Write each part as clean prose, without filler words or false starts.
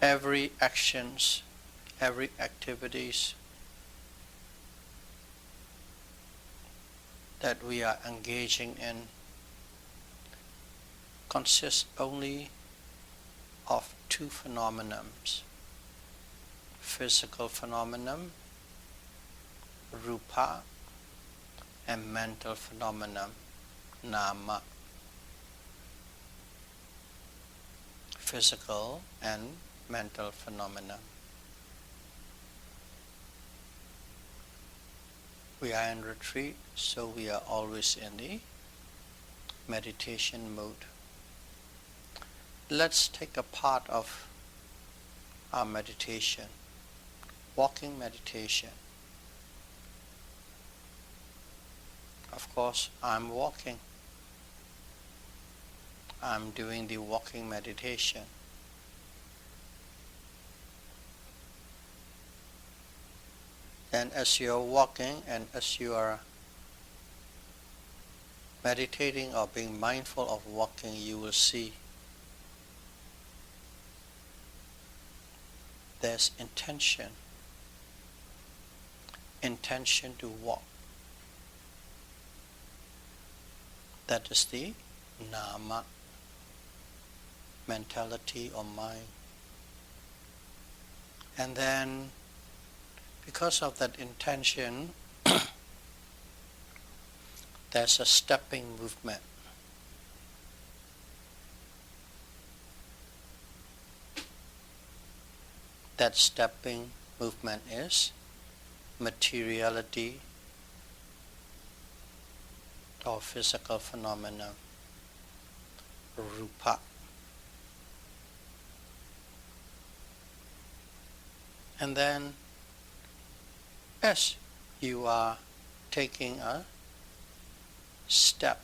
every actions, every activities that we are engaging in consists only of two phenomena: physical phenomenon, rupa, and mental phenomenon, nama. Physical and mental phenomena. We are in retreat, so we are always in the meditation mode. Let's take a part of our meditation, walking meditation. Of course, I'm walking. I'm doing the walking meditation. And as you are walking and as you are meditating or being mindful of walking, you will see there's intention to walk. That is the nama, mentality or mind. And then because of that intention, there's a stepping movement. That stepping movement is materiality or physical phenomena, rupa. And then as you are taking a step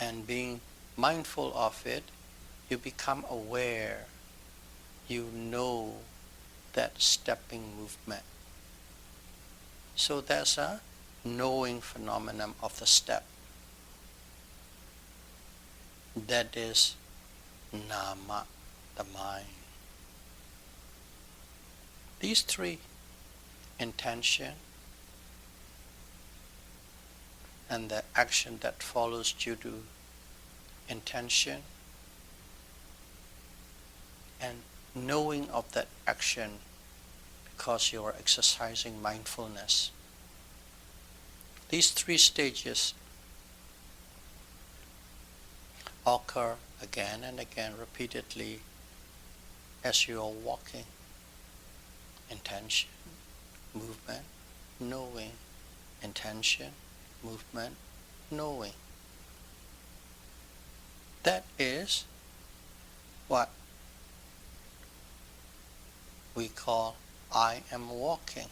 and being mindful of it, you become aware, you know that stepping movement. So there's a knowing phenomenon of the step. That is nama, the mind. These three, intention and the action that follows due to intention, and knowing of that action because you are exercising mindfulness. These three stages occur again and again repeatedly as you are walking. Intention, movement, knowing. Intention, movement, knowing. That is what we call I am walking.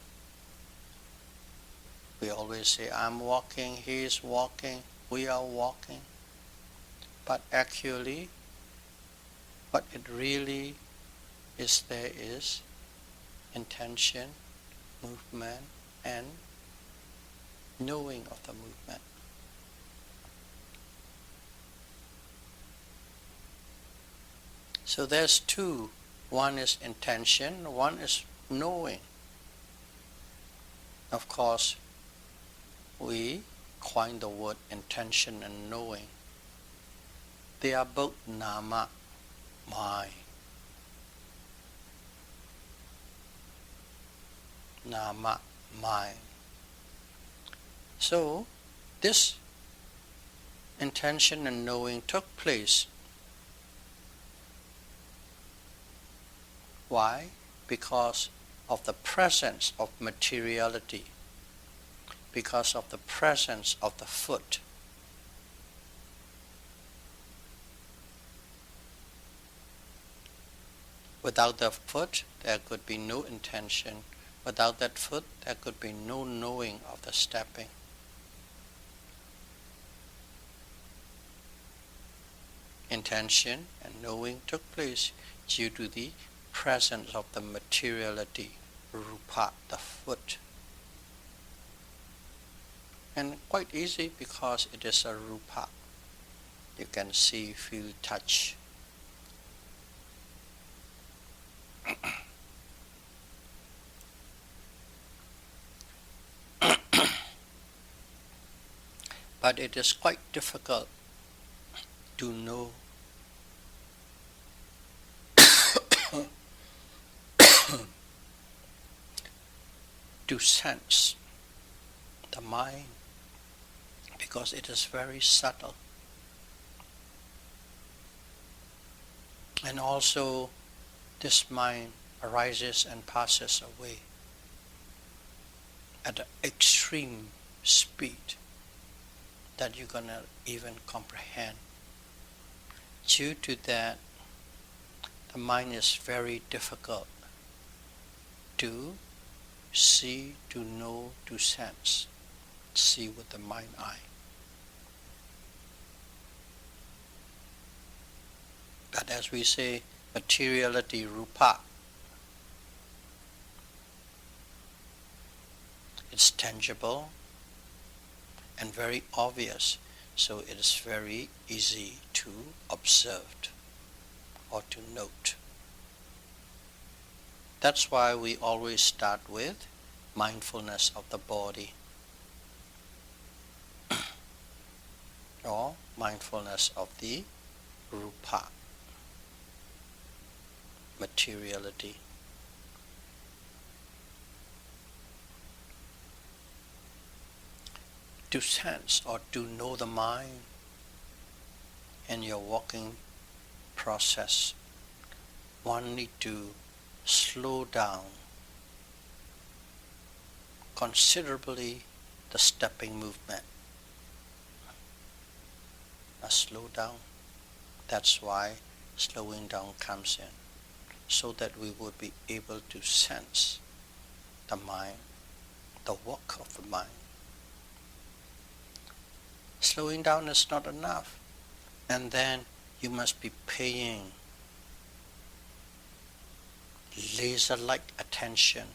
We always say I'm walking, he is walking, we are walking. But actually, what it really is there is intention, movement, and knowing of the movement. So there's two. One is intention, one is knowing. Of course, we coin the word intention and knowing. They are both nama, mind. Nama, mind. So, this intention and knowing took place. Why? Because of the presence of materiality, because of the presence of the foot. Without the foot, there could be no intention. Without that foot, there could be no knowing of the stepping. Intention and knowing took place due to the presence of the materiality, rupa, the foot. And quite easy because it is a rupa. You can see, feel, touch. But it is quite difficult to know to sense the mind, because it is very subtle. And also this mind arises and passes away at an extreme speed that you're gonna even comprehend. Due to that, the mind is very difficult to see, to know, to sense. See with the mind eye. But as we say, materiality, rupa, it's tangible and very obvious, so it is very easy to observe or to note. That's why we always start with mindfulness of the body or mindfulness of the rupa, materiality. To sense or to know the mind in your walking process, one need to slow down considerably the stepping movement. Slow down. That's why slowing down comes in, so that we would be able to sense the mind, the work of the mind. Slowing down is not enough, and then you must be paying laser-like attention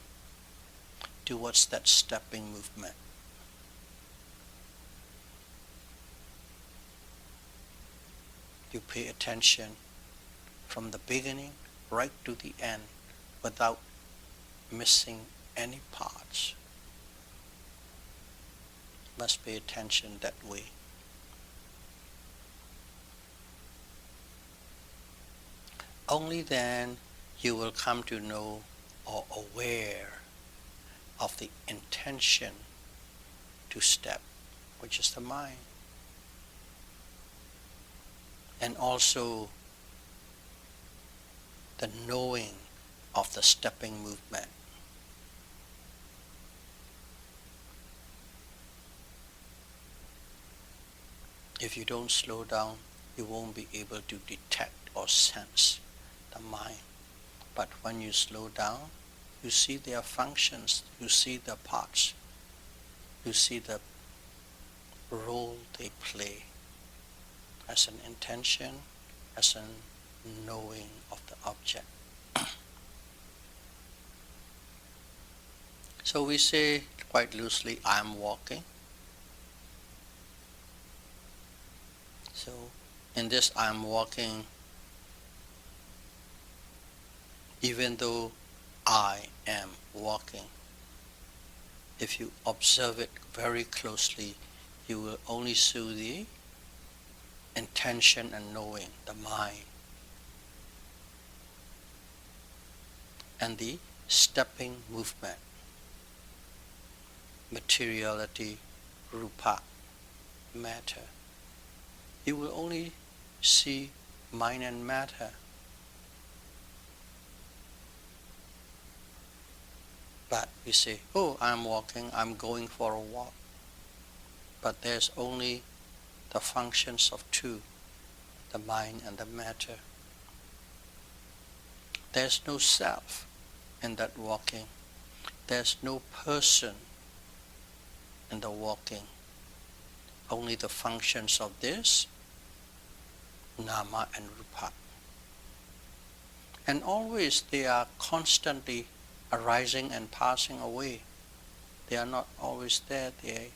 towards that stepping movement. You pay attention from the beginning right to the end without missing any parts. Must pay attention that way. Only then you will come to know or aware of the intention to step, which is the mind. And also the knowing of the stepping movement. If you don't slow down, you won't be able to detect or sense the mind. But when you slow down, you see their functions, you see the parts, you see the role they play as an intention, as a knowing of the object. So we say quite loosely, I am walking. So in this I am walking, even though I am walking, if you observe it very closely, you will only see the intention and knowing, the mind, and the stepping movement, materiality, rupa, matter. You will only see mind and matter. But we say, oh, I'm walking, I'm going for a walk. But there's only the functions of two, the mind and the matter. There's no self in that walking. There's no person in the walking. Only the functions of this, nama and rupa. And always they are constantly arising and passing away. They are not always there. They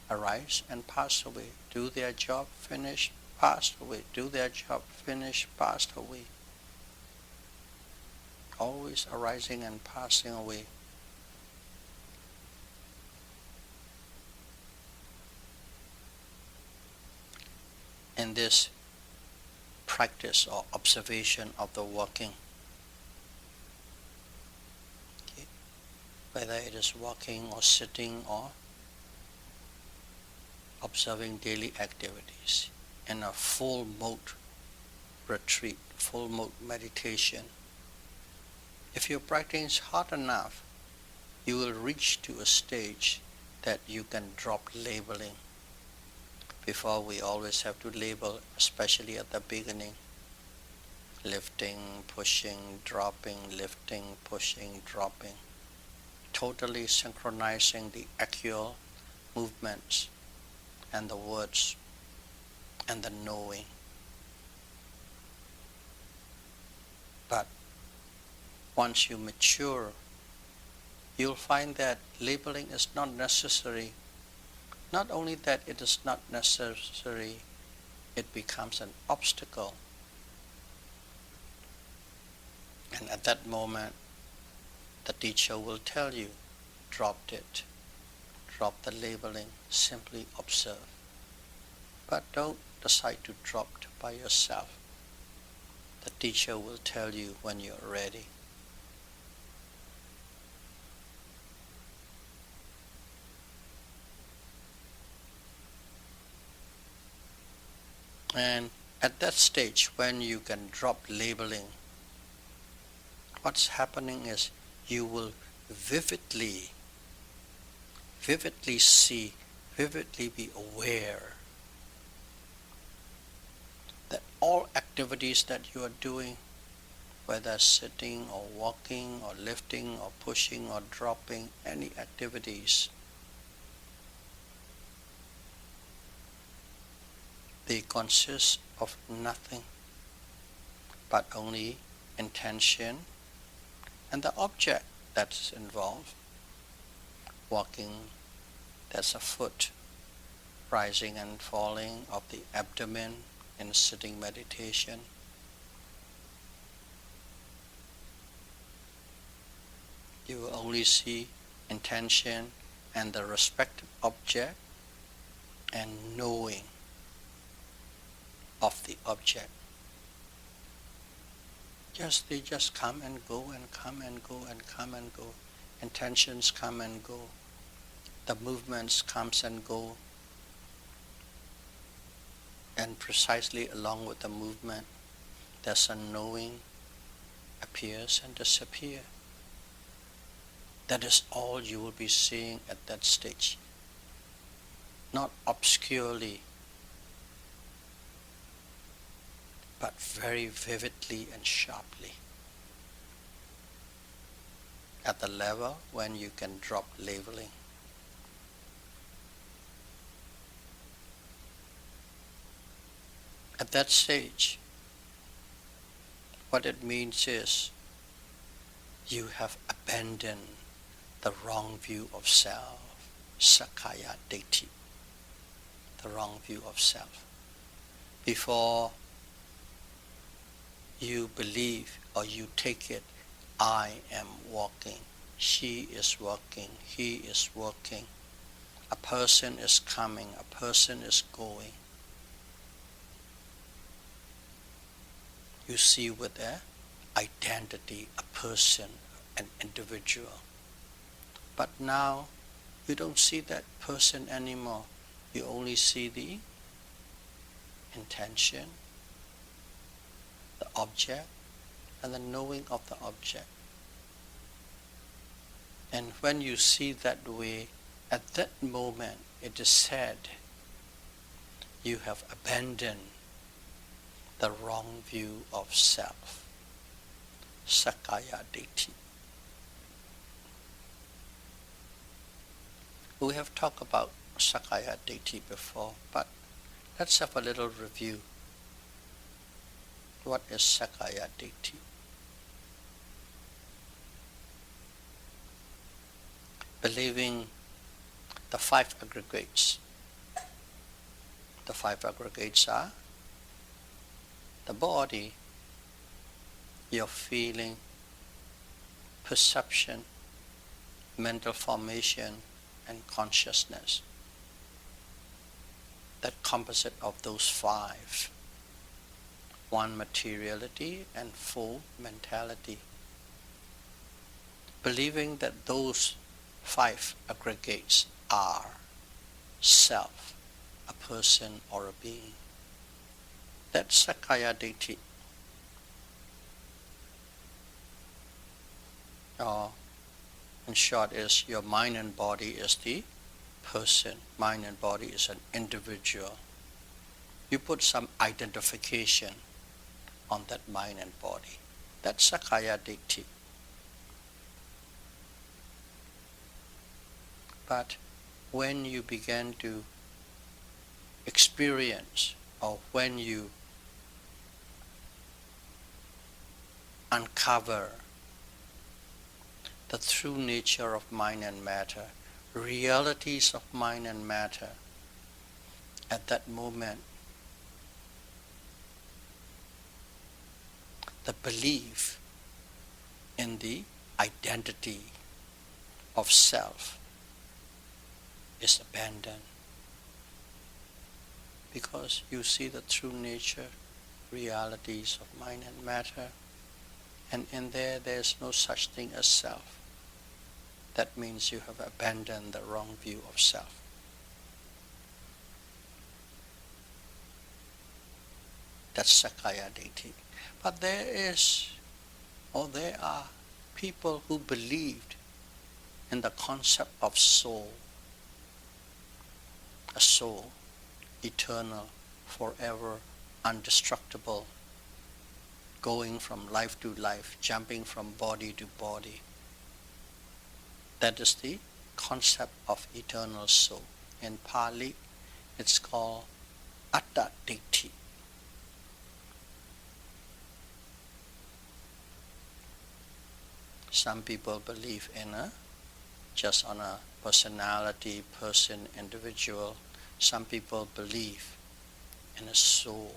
arise and pass away, do their job, finish, passed away. Do their job, finish, passed away. Always arising and passing away. In this practice or observation of the walking, okay, whether it is walking or sitting or observing daily activities in a full mode retreat, full mode meditation, if you practice hard enough, you will reach to a stage that you can drop labeling. Before, we always have to label, especially at the beginning. Lifting, pushing, dropping, lifting, pushing, dropping. Totally synchronizing the actual movements and the words and the knowing. But once you mature, you'll find that labeling is not necessary. Not only that it is not necessary, it becomes an obstacle. And at that moment, the teacher will tell you, drop it. Drop the labeling, simply observe. But don't decide to drop it by yourself. The teacher will tell you when you're ready. And at that stage, when you can drop labeling, what's happening is you will vividly see, vividly be aware that all activities that you are doing, whether sitting or walking or lifting or pushing or dropping, any activities, they consist of nothing but only intention and the object that's involved. Walking, that's a foot, rising and falling of the abdomen in sitting meditation. You will only see intention and the respective object and knowing of the object. They just come and go and come and go and come and go. Intentions come and go. The movements comes and go. And precisely along with the movement, there's a knowing appears and disappears. That is all you will be seeing at that stage. Not obscurely, but very vividly and sharply. At the level when you can drop labeling. At that stage, what it means is you have abandoned the wrong view of self, Sakkaya Ditthi, the wrong view of self. Before you believe or you take it, I am walking, she is walking, he is walking, a person is coming, a person is going. You see with an identity, a person, an individual. But now you don't see that person anymore. You only see the intention, the object, and the knowing of the object. And when you see that way, at that moment it is said you have abandoned the wrong view of self, Sakkaya Ditthi. We have talked about Sakkaya Ditthi before, but let's have a little review. What is Sakkaya Ditthi? Believing the five aggregates. The five aggregates are the body, your feeling, perception, mental formation, and consciousness. That composite of those five. One, materiality, and four, mentality. Believing that those five aggregates are self, a person or a being. That's Sakkaya Ditthi. Or, in short, is your mind and body is the person. Mind and body is an individual. You put some identification on that mind and body. That's Sakkaya Ditthi. But when you begin to experience, or when you uncover the true nature of mind and matter, realities of mind and matter, at that moment, the belief in the identity of self is abandoned, because you see the true nature, realities of mind and matter, and in there is no such thing as self. That means you have abandoned the wrong view of self. That's Sakkaya Ditthi. But there are people who believed in the concept of soul, a soul, eternal, forever, indestructible, going from life to life, jumping from body to body. That is the concept of eternal soul. In Pali, it's called Atta Ditthi. Some people believe in just on a personality, person, individual. Some people believe in a soul.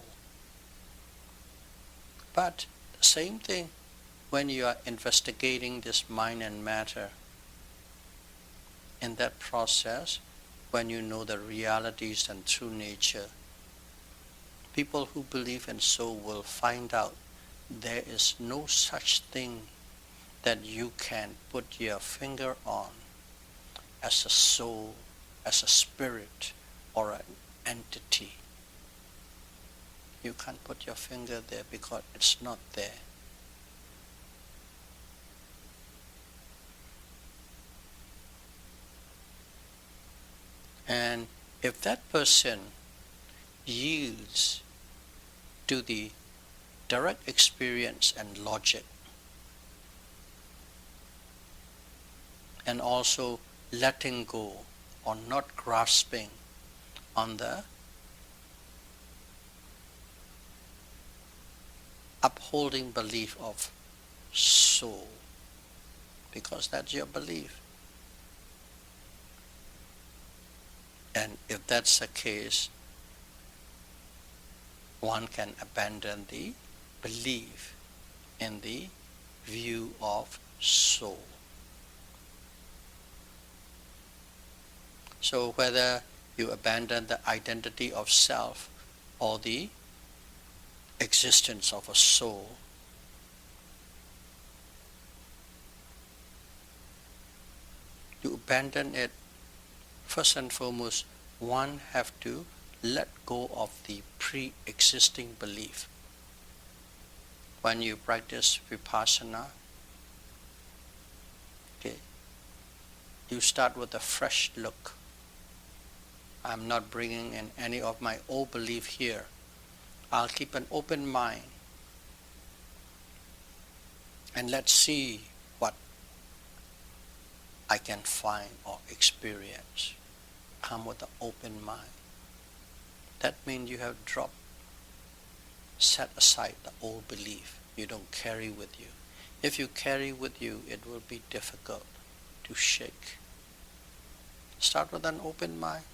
But the same thing, when you are investigating this mind and matter, in that process, when you know the realities and true nature, people who believe in soul will find out there is no such thing that you can put your finger on as a soul, as a spirit, or an entity. You can't put your finger there because it's not there. And if that person yields to the direct experience and logic, and also letting go or not grasping on the upholding belief of soul, because that's your belief. And if that's the case, one can abandon the belief in the view of soul. So whether you abandon the identity of self or the existence of a soul, you abandon it. First and foremost, one have to let go of the pre-existing belief. When you practice vipassana, you start with a fresh look. I'm not bringing in any of my old belief here. I'll keep an open mind, and let's see what I can find or experience. Come with an open mind. That means you have dropped, set aside the old belief. You don't carry with you. If you carry with you, it will be difficult to shake. Start with an open mind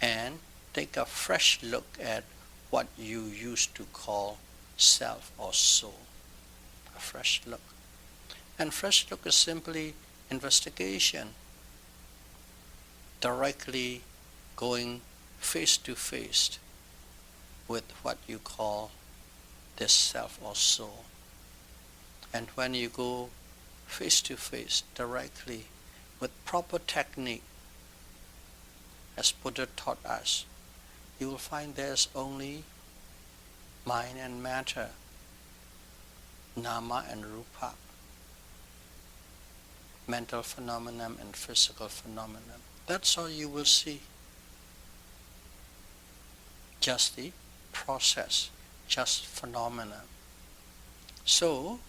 and take a fresh look at what you used to call self or soul. A fresh look. And fresh look is simply investigation, directly going face to face with what you call this self or soul. And when you go face to face directly with proper technique, as Buddha taught us, you will find there's only mind and matter, nama and rupa, mental phenomenon and physical phenomenon. That's all you will see. Just the process, just phenomena. So,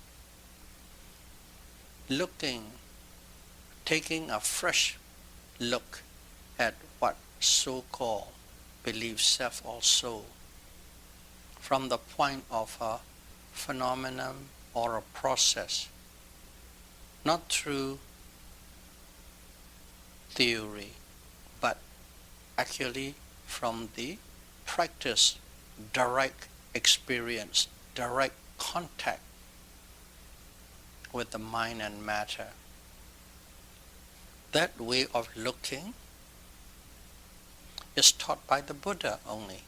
taking a fresh look at what so-called believed self or soul from the point of a phenomenon or a process, not through theory, but actually from the practice, direct experience, direct contact with the mind and matter. That way of looking is taught by the Buddha only.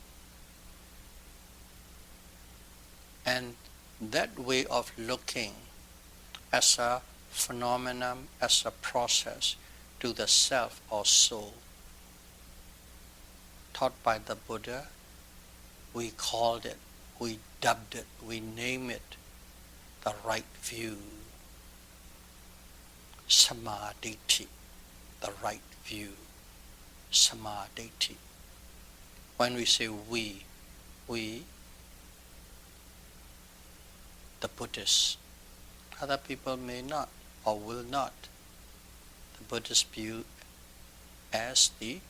And that way of looking as a phenomenon, as a process to the self or soul, taught by the Buddha, we called it, we dubbed it, we name it the right view. Samadhi, the right view. Samadhi. When we say we, the Buddhists, other people may not or will not. The Buddhists view as the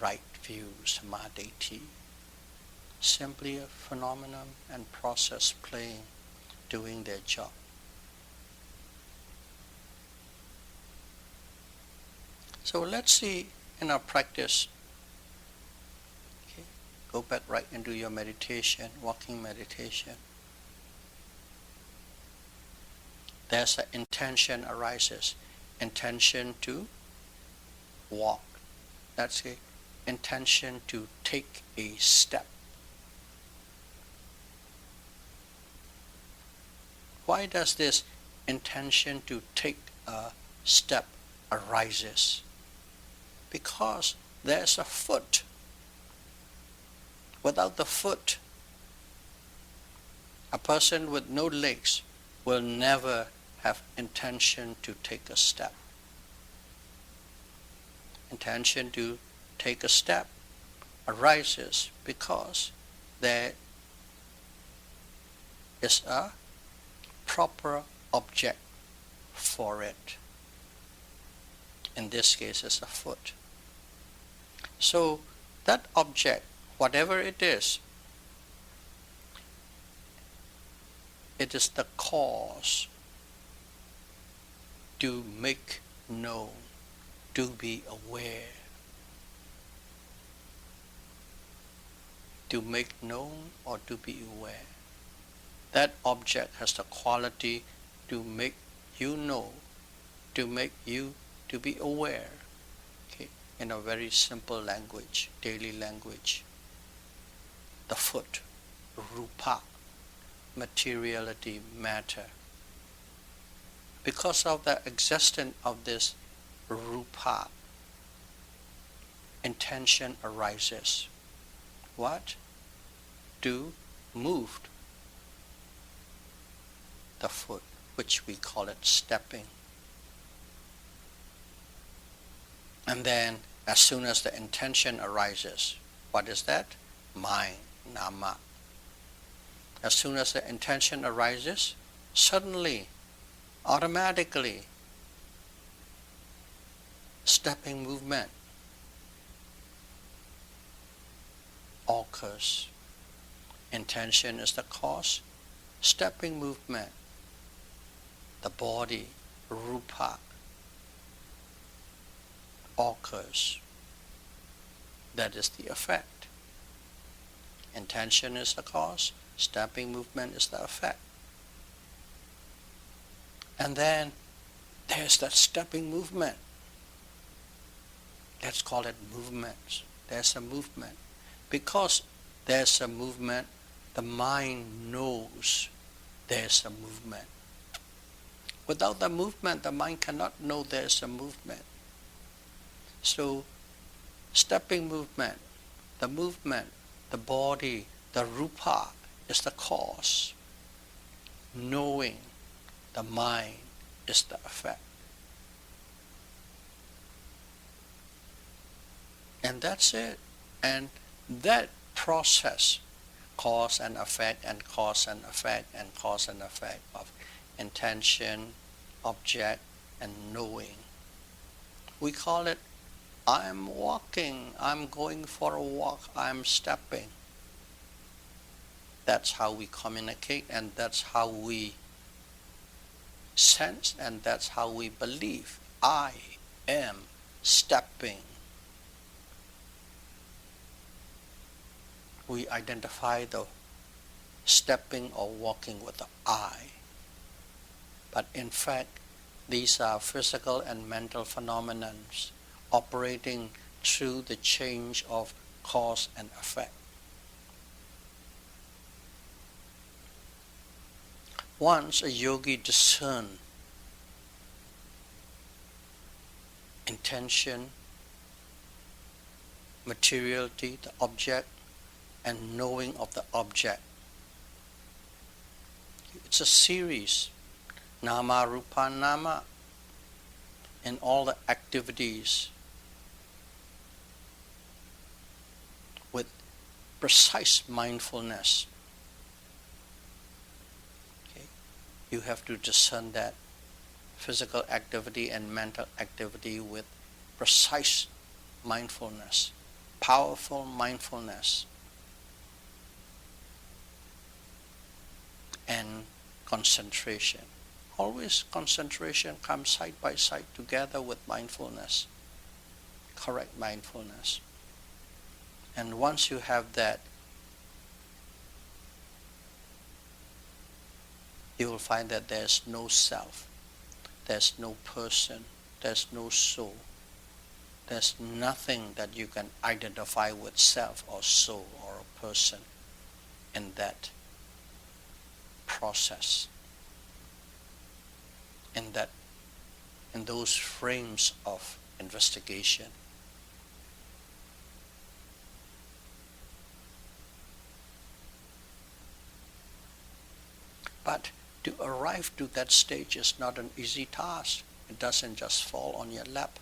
right view, Samadhi, simply a phenomenon and process playing, doing their job. So let's see in our practice, okay, go back right into your meditation, walking meditation. There's an intention arises, intention to walk. That's the intention to take a step. Why does this intention to take a step arises? Because there's a foot. Without the foot, a person with no legs will never have intention to take a step. Intention to take a step arises because there is a proper object for it. In this case, it's a foot. So that object, whatever it is the cause to make known, to be aware. To make known or to be aware. That object has the quality to make you know, to make you to be aware, okay, in a very simple language, daily language. The foot, rupa, materiality, matter. Because of the existence of this rupa, intention arises. What? To move the foot, which we call it stepping. And then, as soon as the intention arises, what is that? Mind, nama. As soon as the intention arises, suddenly, automatically, stepping movement occurs. Intention is the cause, stepping movement, the body, rupa, occurs. That is the effect. Intention is the cause, stepping movement is the effect. And then there's that stepping movement. Let's call it movements. There's a movement. Because there's a movement, the mind knows there's a movement. Without the movement, the mind cannot know there's a movement. So, stepping movement, the body, the rupa is the cause. Knowing, the mind, is the effect. And that's it. And that process, cause and effect and cause and effect and cause and effect of intention, object, and knowing. We call it, I'm walking, I'm going for a walk, I'm stepping. That's how we communicate, and that's how we sense, and that's how we believe. I am stepping. We identify the stepping or walking with the I. But in fact, these are physical and mental phenomena operating through the change of cause and effect. Once a yogi discerns intention, materiality, the object, and knowing of the object. It's a series, nama, rupa, nama, in all the activities with precise mindfulness. Okay. You have to discern that physical activity and mental activity with precise mindfulness, powerful mindfulness, and concentration. Always concentration comes side by side together with mindfulness, correct mindfulness. And once you have that, you will find that there's no self, there's no person, there's no soul. There's nothing that you can identify with self or soul or a person in that process, in those frames of investigation. But to arrive to that stage is not an easy task. It doesn't just fall on your lap.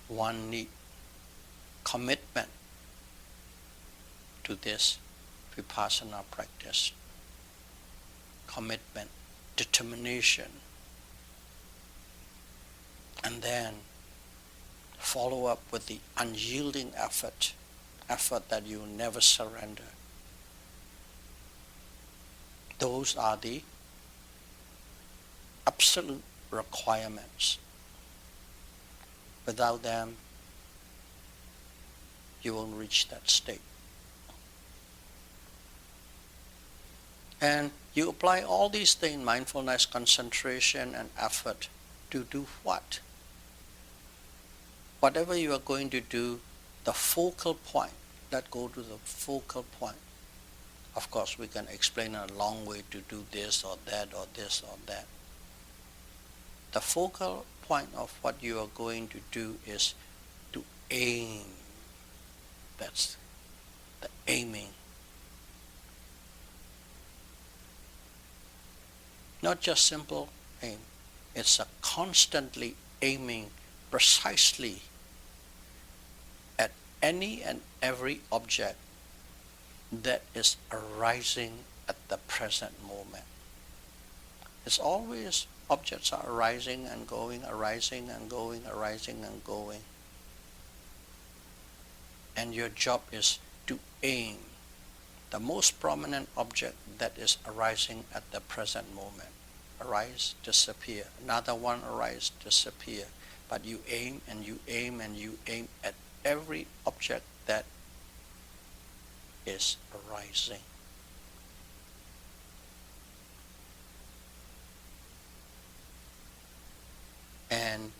One needs commitment to this vipassana practice. Commitment, determination, and then follow up with the unyielding effort that you never surrender. Those are the absolute requirements. Without them, you won't reach that state. And you apply all these things, mindfulness, concentration, and effort, to do what? Whatever you are going to do, the focal point, let's go to the focal point. Of course, we can explain a long way to do this or that or this or that. The focal point of what you are going to do is to aim. That's the aiming. Not just simple aim. It's a constantly aiming precisely at any and every object that is arising at the present moment. It's always objects are arising and going, arising and going, arising and going. And your job is to aim the most prominent object that is arising at the present moment. Arise, disappear. Another one arise, disappear. But you aim and you aim and you aim at every object that is arising. And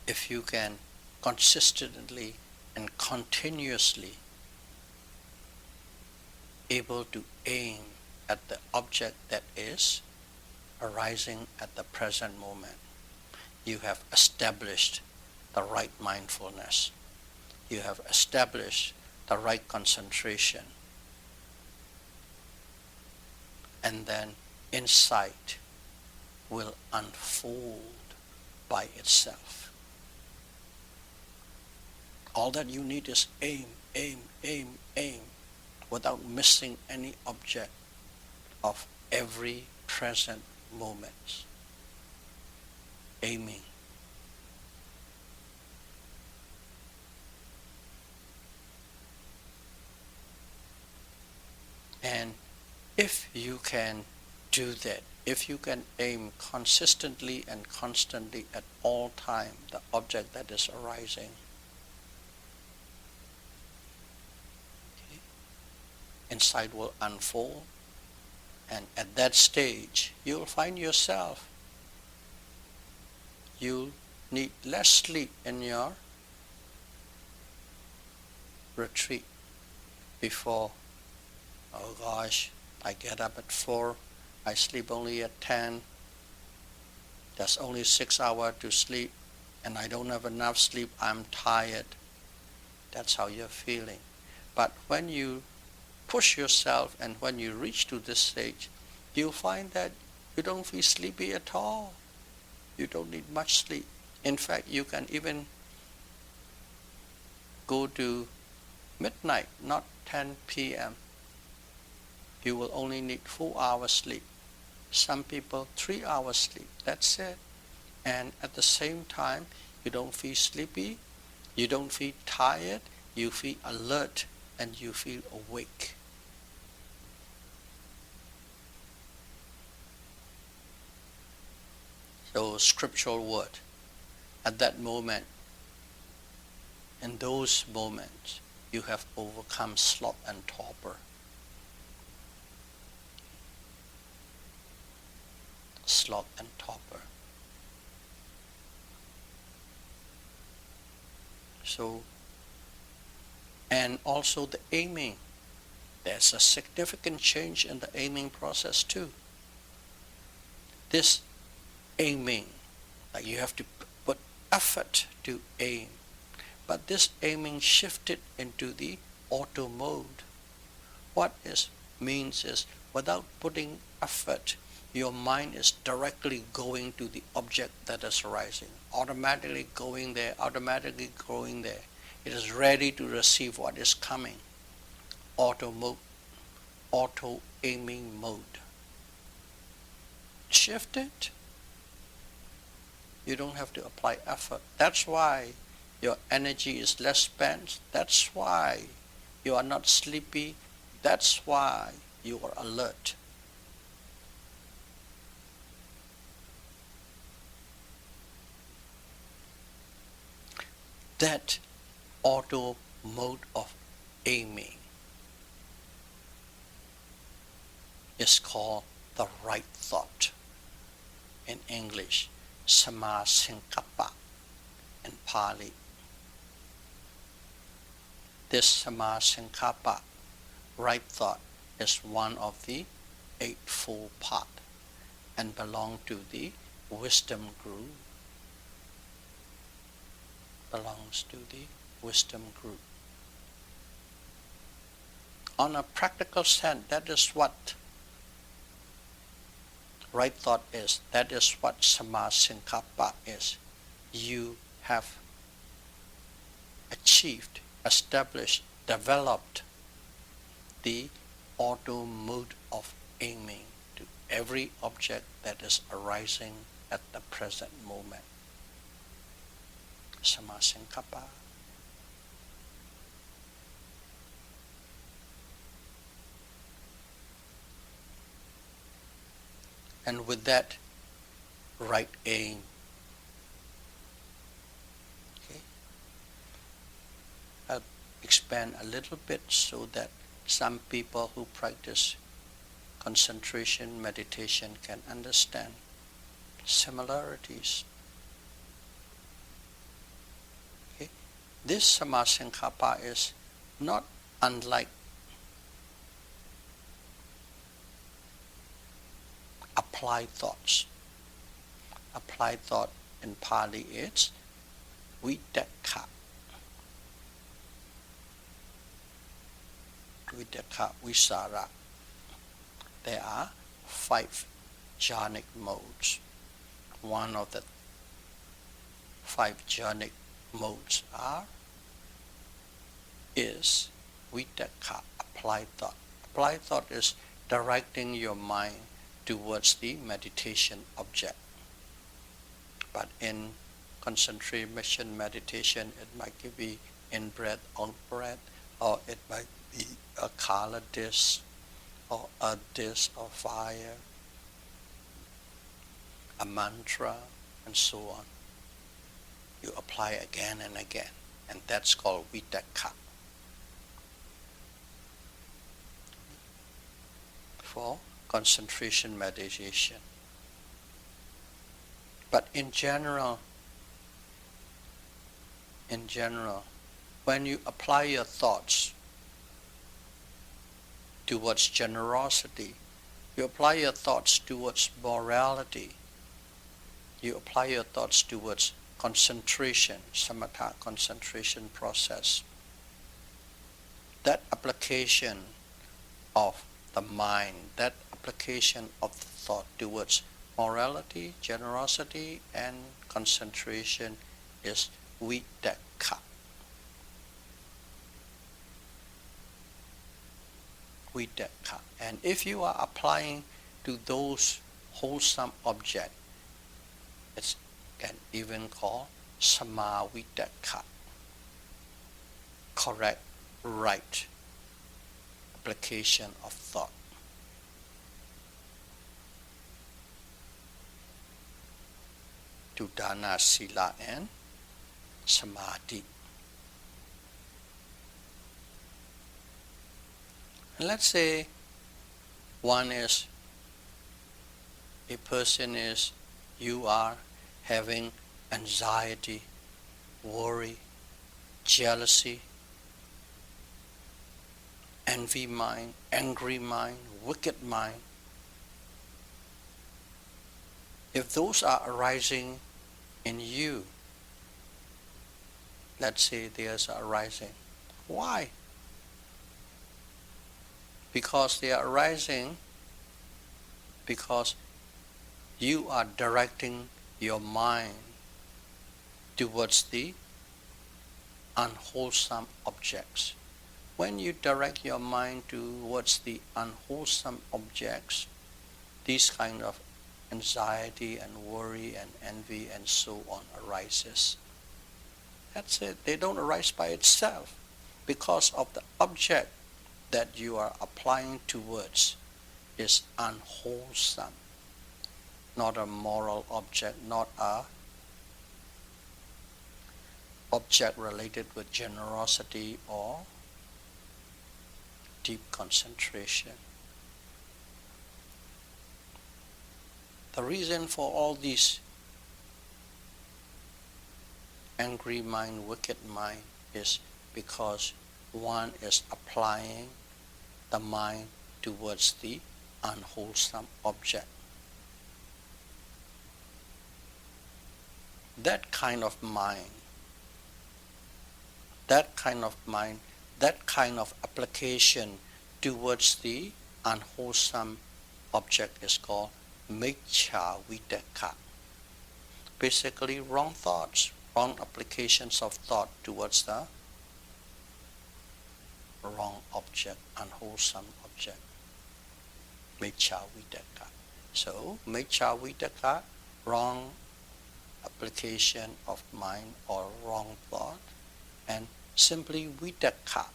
if you can consistently and continuously able to aim at the object that is arising at the present moment, you have established the right mindfulness. You have established the right concentration. And then insight will unfold by itself. All that you need is aim, aim, aim, aim, without missing any object of every present moment. Aiming. And if you can do that, if you can aim consistently and constantly at all time the object that is arising, okay, insight will unfold, and at that stage you'll find yourself, you'll need less sleep in your retreat. Before, oh gosh, I get up at 4, I sleep only at 10, there's only 6 hours to sleep, and I don't have enough sleep, I'm tired. That's how you're feeling. But when you push yourself and when you reach to this stage, you'll find that you don't feel sleepy at all. You don't need much sleep. In fact, you can even go to midnight, not 10 p.m. You will only need 4 hours sleep. Some people 3 hours sleep, that's it. And at the same time, you don't feel sleepy, you don't feel tired, you feel alert and you feel awake. So scriptural word, at that moment, in those moments, you have overcome sloth and torpor. Sloth and torpor. So, and also the aiming. There's a significant change in the aiming process too. This aiming, like you have to put effort to aim, but this aiming shifted into the auto mode. What it means is, without putting effort, your mind is directly going to the object that is arising, automatically going there, automatically going there. It is ready to receive what is coming. Auto mode, auto aiming mode. Shift it. You don't have to apply effort. That's why your energy is less spent. That's why you are not sleepy. That's why you are alert. That auto mode of aiming is called the right thought. In English, Sama Sankappa in Pali. This Sama Sankappa, right thought, is one of the eightfold path and belong to the wisdom group. Belongs to the wisdom group. On a practical sense, that is what right thought is. That is what Sama Sankappa is. You have achieved, established, developed the auto mode of aiming to every object that is arising at the present moment. Sama Sankappa. And with that right aim, okay, expand a little bit so that some people who practice concentration meditation can understand similarities. Okay? This Samasankappa is not unlike applied thoughts. Applied thought in Pali is Vidakha. Vidakha, Visara. There are 5 jhanic modes. One of the 5 jhanic modes is Vidakha, applied thought. Applied thought is directing your mind towards the meditation object. But in concentration meditation, it might be in breath, out breath, or it might be a color disk, or a disk of fire, a mantra, and so on. You apply again and again, and that's called Vidakha. For concentration meditation. But in general, when you apply your thoughts towards generosity, you apply your thoughts towards morality, you apply your thoughts towards concentration, samatha concentration process, that application of the mind, that application of the thought towards morality, generosity, and concentration is Vidakha. Vidakha. And if you are applying to those wholesome objects, it can even call Samavidakha. Correct, right application of thought. To dana, sila, and samadhi. And let's say you are having anxiety, worry, jealousy, envy mind, angry mind, wicked mind. If those are arising in you, let's say there's arising. Why? Because they are arising because you are directing your mind towards the unwholesome objects. When you direct your mind towards the unwholesome objects, these kind of anxiety and worry and envy and so on arises. That's it. They don't arise by itself because of the object that you are applying towards is unwholesome, not a moral object, not a object related with generosity or deep concentration. The reason for all these angry mind, wicked mind is because one is applying the mind towards the unwholesome object. That kind of mind, that kind of application towards the unwholesome object is called Miccha Vidakha. Basically, wrong thoughts, wrong applications of thought towards the wrong object, unwholesome object. Miccha Vidakha. So, Miccha Vidakha, wrong application of mind or wrong thought, and simply Vidakha,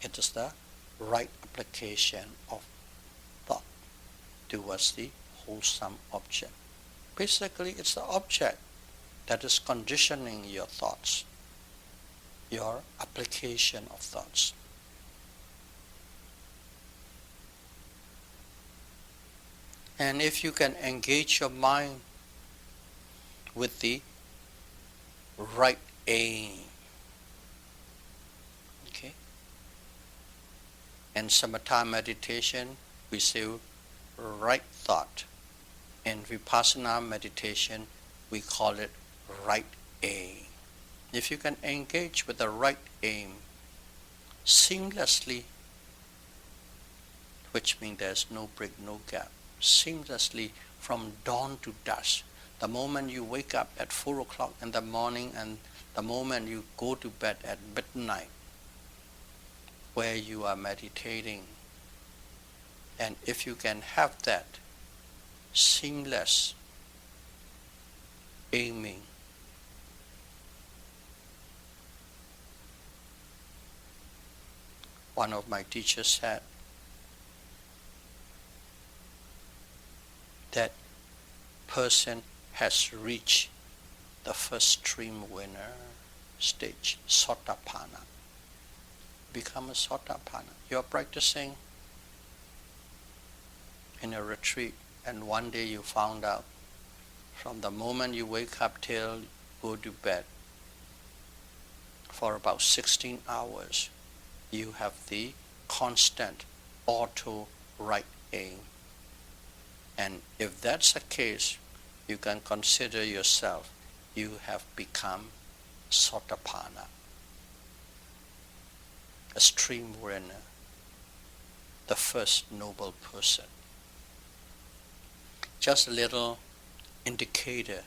it is the right application of thought towards the wholesome object. Basically, it's the object that is conditioning your thoughts. your application of thoughts. And if you can engage your mind with the right aim, okay? In samatha meditation, we say right thought. In vipassana meditation, we call it right aim. If you can engage with the right aim seamlessly, which means there's no break, no gap, seamlessly from dawn to dusk, the moment you wake up at 4 o'clock in the morning and the moment you go to bed at midnight, where you are meditating, and if you can have that seamless aiming, one of my teachers said that person has reached the first stream winner stage, Sotapanna. Become a Sotapanna. You're practicing in a retreat, and one day you found out from the moment you wake up till you go to bed, for about 16 hours, you have the constant auto right aim. And if that's the case, you can consider yourself, you have become Sotapanna, a stream winner, the first noble person. Just a little indicator,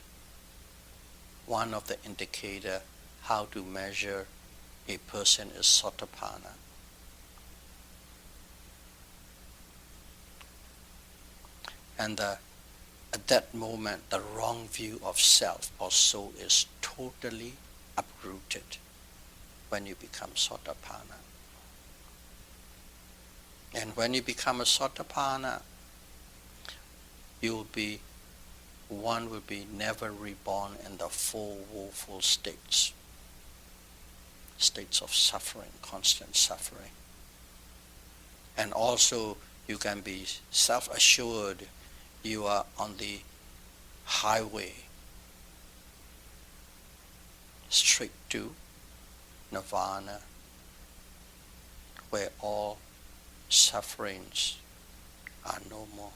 one of the indicator how to measure a person is Sotapanna. And at that moment, the wrong view of self or soul is totally uprooted when you become Sotapanna. And when you become a Sotapanna, one will be never reborn in the four woeful states of suffering, constant suffering. And also you can be self-assured you are on the highway straight to nirvana, where all sufferings are no more.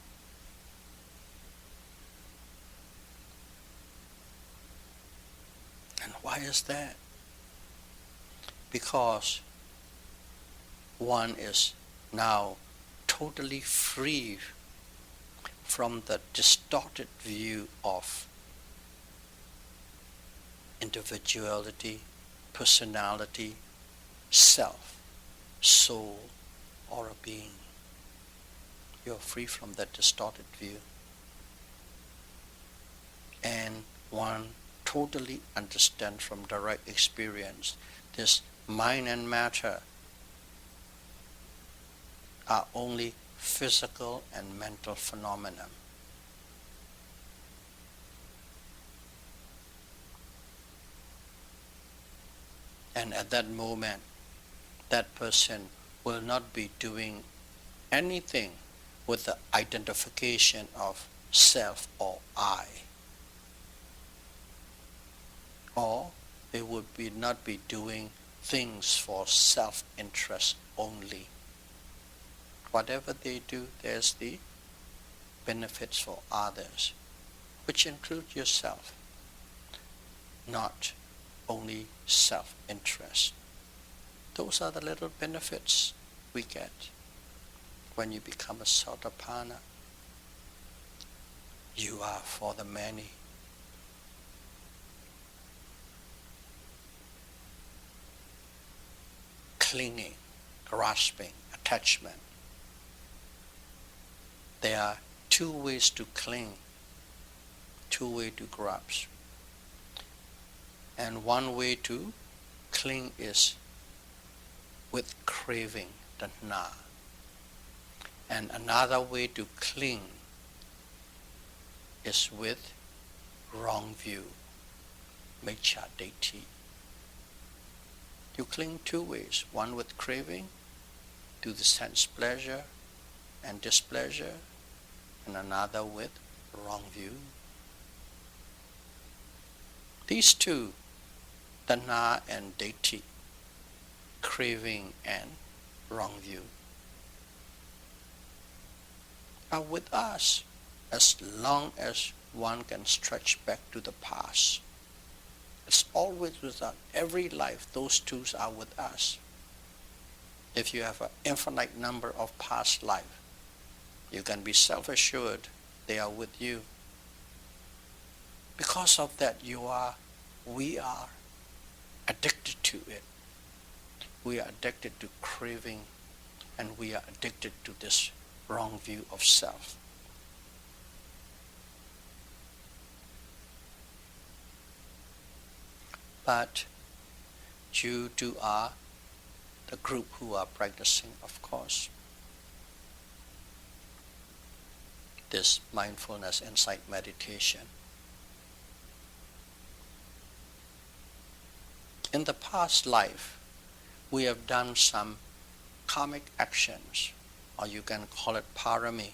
And why is that? Because one is now totally free from the distorted view of individuality, personality, self, soul, or a being. You're free from that distorted view. And one totally understands from direct experience this mind and matter are only physical and mental phenomena. And at that moment, that person will not be doing anything with the identification of self or I. Or they would not be doing things for self-interest only. Whatever they do, there's the benefits for others, which include yourself, not only self-interest. Those are the little benefits we get when you become a Sotapanna. You are for the many. Clinging, grasping, attachment. There are two ways to cling, two ways to grasp. And one way to cling is with craving, tanha. And another way to cling is with wrong view, miccha ditthi. You cling two ways, one with craving to the sense pleasure and displeasure, and another with wrong view. These two, tanha and ditthi, craving and wrong view, are with us as long as one can stretch back to the past. It's always with us. Every life, those two are with us. If you have an infinite number of past lives, you can be self-assured they are with you. Because of that, we are addicted to it. We are addicted to craving, and we are addicted to this wrong view of self. But you two are the group who are practicing, of course, this mindfulness insight meditation. In the past life, we have done some karmic actions, or you can call it parami.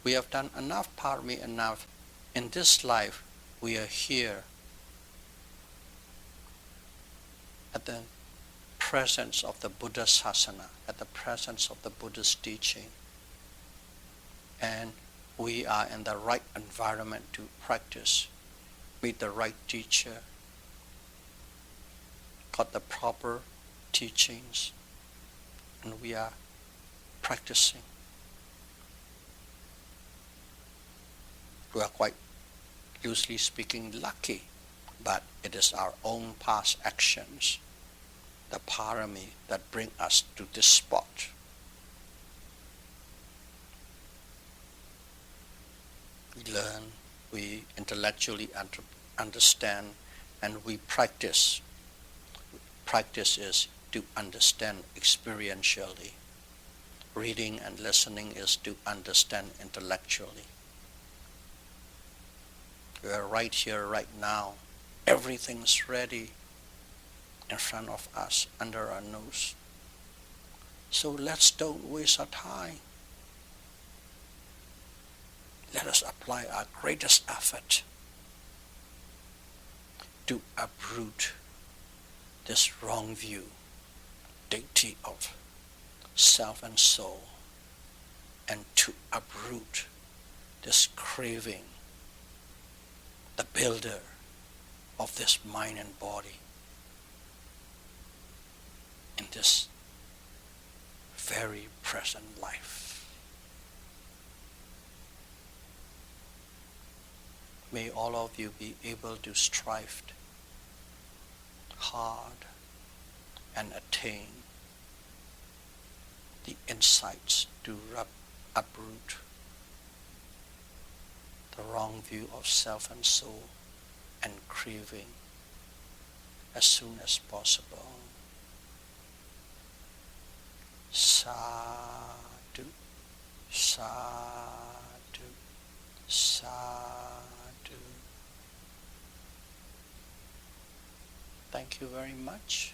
We have done enough parami, enough. In this life, we are here at the presence of the Buddha Sasana, at the presence of the Buddha's teaching. And we are in the right environment to practice, meet the right teacher, got the proper teachings, and we are practicing. We are quite, loosely speaking, lucky, but it is our own past actions, the parami, that bring us to this spot. We learn, we intellectually understand, and we practice. Practice is to understand experientially. Reading and listening is to understand intellectually. We are right here, right now. Everything's ready in front of us, under our nose. So let's don't waste our time. Let us apply our greatest effort to uproot this wrong view, ditthi of self and soul, and to uproot this craving, the builder of this mind and body in this very present life. May all of you be able to strive hard and attain the insights to uproot the wrong view of self and soul and craving as soon as possible. Sadhu, sadhu, sadhu. Thank you very much.